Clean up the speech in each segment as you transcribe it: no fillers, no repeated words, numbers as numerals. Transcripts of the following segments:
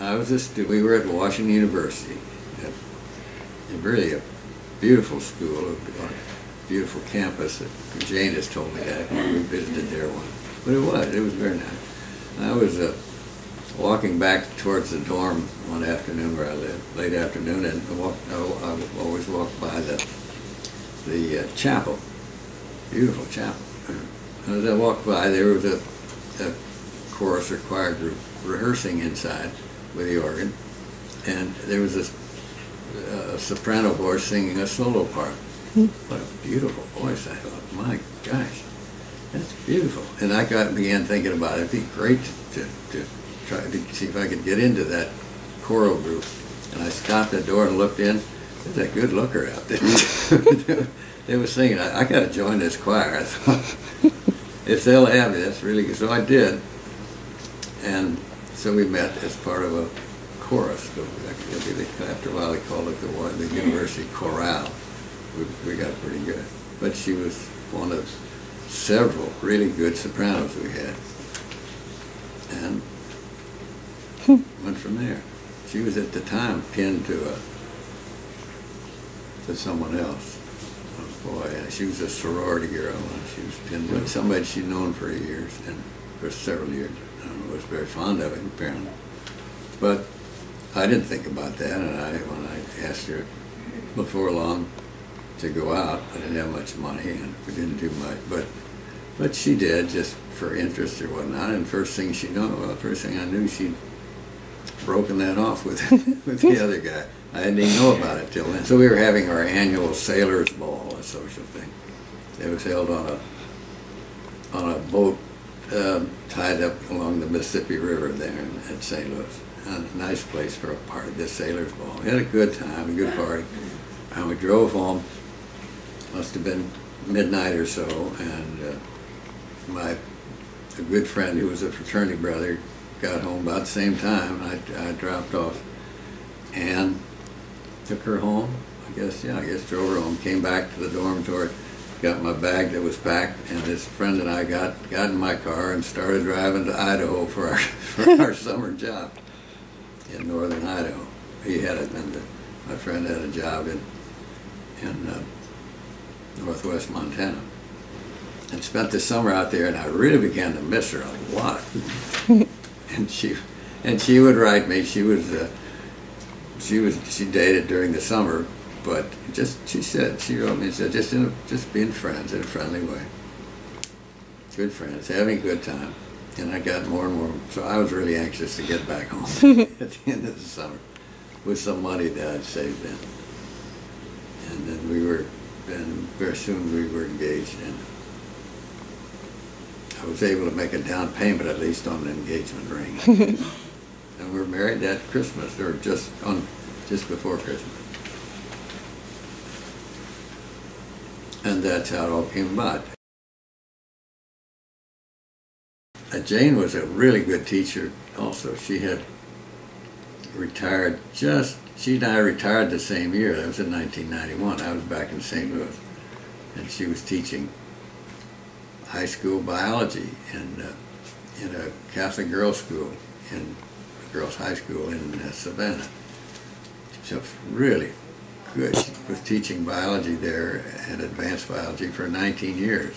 I was a student. We were at Washington University. Really a beautiful school, a beautiful campus. Jane has told me that when we visited there once. But it was very nice. I was walking back towards the dorm one afternoon where I lived, late afternoon, and I always walked by the chapel, beautiful chapel. As I walked by, there was a chorus or choir group rehearsing inside with the organ, and there was a soprano voice singing a solo part. What a beautiful voice. I thought, my gosh, that's beautiful. And I began thinking about it. It'd be great to try to see if I could get into that choral group. And I stopped at the door and looked in. There's a good looker out there. They were singing. I got to join this choir. I thought, if they'll have me, that's really good. So I did. And so we met as part of a chorus. After a while, they called it the University Chorale. We got pretty good. But she was one of several really good sopranos we had. And went from there. She was at the time pinned to someone else. Oh boy, she was a sorority girl, and she was pinned to somebody she'd known for years, and for several years. I was very fond of it, apparently. But I didn't think about that, and when I asked her before long to go out, I didn't have much money, and we didn't do much, but she did, just for interest or whatnot, and first thing I knew, she'd broken that off with the other guy. I didn't even know about it till then. So we were having our annual Sailors' Ball, a social thing. It was held on a boat tied up along the Mississippi River there at St. Louis. A nice place for a party, this Sailors' Ball. We had a good time, a good party. And we drove home, must have been midnight or so, and a good friend who was a fraternity brother got home about the same time. I dropped off and took her home. I guess drove her home, came back to the dormitory, got my bag that was packed, and this friend and I got in my car and started driving to Idaho for our summer job in northern Idaho. My friend had a job in northwest Montana, and spent the summer out there, and I really began to miss her a lot. And she would write me. She dated during the summer, but she wrote me and said, just being friends in a friendly way. Good friends, having a good time. And I got more and more, so I was really anxious to get back home at the end of the summer with some money that I'd saved then. And then very soon we were engaged, and I was able to make a down payment at least on an engagement ring. And we were married that Christmas, or just before Christmas. And that's how it all came about. Jane was a really good teacher also. She had retired she and I retired the same year. That was in 1991. I was back in St. Louis. And she was teaching high school biology in a Catholic girls' school, in a girls' high school in Savannah. So really good. She was teaching biology there and advanced biology for 19 years.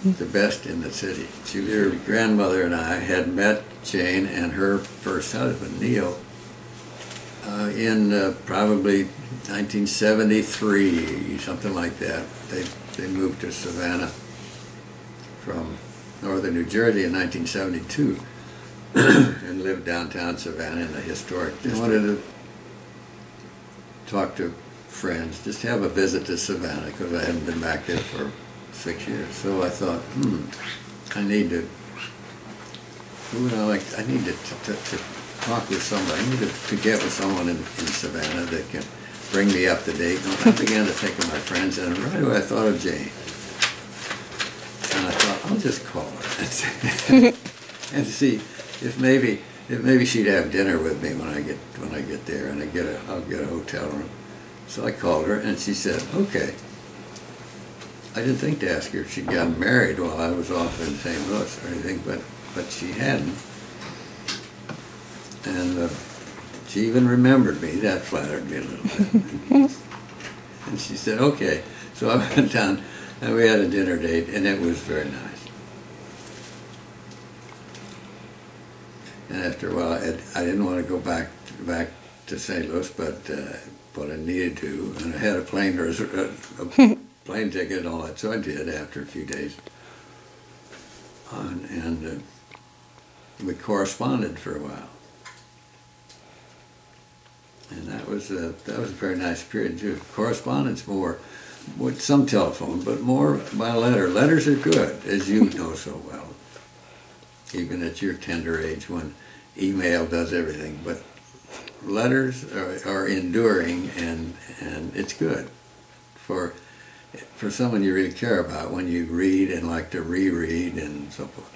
The best in the city. Her grandmother and I had met Jane and her first husband, Neil, in probably 1973, something like that. They moved to Savannah from northern New Jersey in 1972 and lived downtown Savannah in the historic district. I wanted to talk to friends, just have a visit to Savannah, because I hadn't been back there for 6 years. So I thought, I need to talk with somebody. I need to get with someone in Savannah that can bring me up to date. And I began to think of my friends, and right away I thought of Jane. And I thought, I'll just call her and see if maybe she'd have dinner with me when I get there, and I'll get a hotel room. So I called her, and she said, okay. I didn't think to ask her if she'd gotten married while I was off in St. Louis or anything, but she hadn't. And She even remembered me. That flattered me a little bit. And she said, okay. So I went down and we had a dinner date, and it was very nice. And after a while, I didn't want to go back to St. Louis, but I needed to, and I had a plane ticket and all that, so I did after a few days. And we corresponded for a while. And that was a very nice period too. Correspondence more with some telephone, but more by letter. Letters are good, as you know so well, even at your tender age when email does everything. But letters are enduring, and it's good for someone you really care about when you read and like to reread and so forth,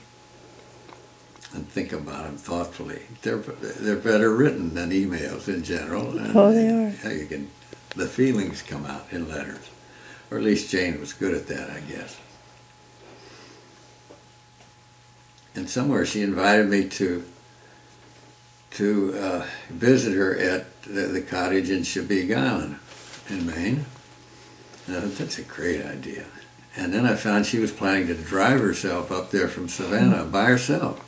and think about them thoughtfully. They're better written than emails in general. Oh, they are. The feelings come out in letters, or at least Jane was good at that, I guess. And somewhere she invited me to visit her at the cottage in Chebeague Island in Maine. And I thought, that's a great idea. And then I found she was planning to drive herself up there from Savannah by herself.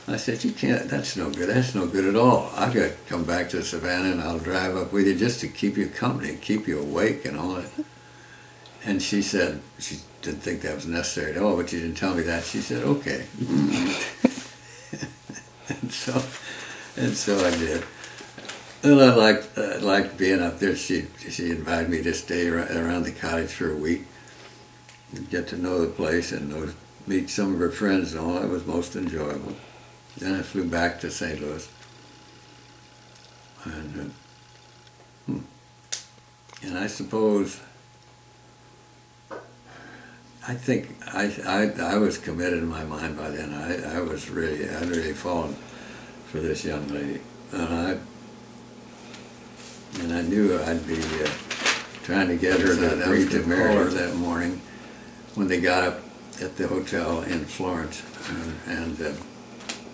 I said, you can't, that's no good at all. I've got to come back to Savannah and I'll drive up with you just to keep you company, keep you awake and all that. And she said, she didn't think that was necessary at all, but she didn't tell me that. She said, okay. and so I did. And I liked being up there. She invited me to stay around the cottage for a week and get to know the place and meet some of her friends and all. That was most enjoyable. Then I flew back to St. Louis. And I suppose, I think I was committed in my mind by then. I'd really fallen for this young lady. And I knew I'd be trying to get her to agree to marry her that morning when they got up at the hotel in Florence and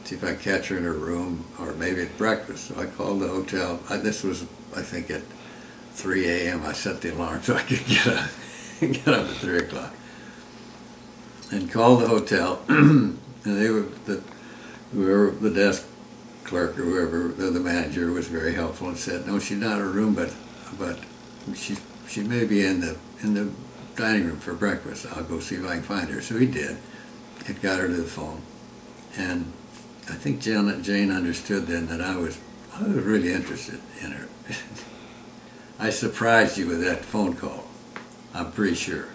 see if I could catch her in her room or maybe at breakfast. So I called the hotel. This was, I think, at 3 a.m. I set the alarm so I could get up at 3 o'clock. And called the hotel, and they were whoever the desk clerk or whoever, the manager, was very helpful and said, no, she's not in her room, but she may be in the dining room for breakfast. I'll go see if I can find her. So he did. It got her to the phone, and I think Jane understood then that I was really interested in her. I surprised you with that phone call. I'm pretty sure.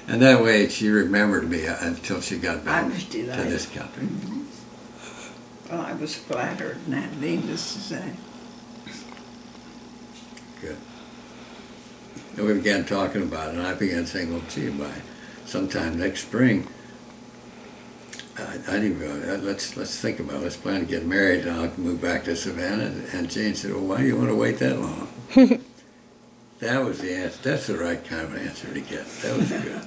And that way she remembered me until she got back to this country. Well, I was flattered, and needless to say. Good. And we began talking about it, and I began saying, well, gee, by sometime next spring, let's think about it. Let's plan to get married, and I'll move back to Savannah. And Jane said, well, why do you want to wait that long? That was the answer. That's the right kind of answer to get. That was good.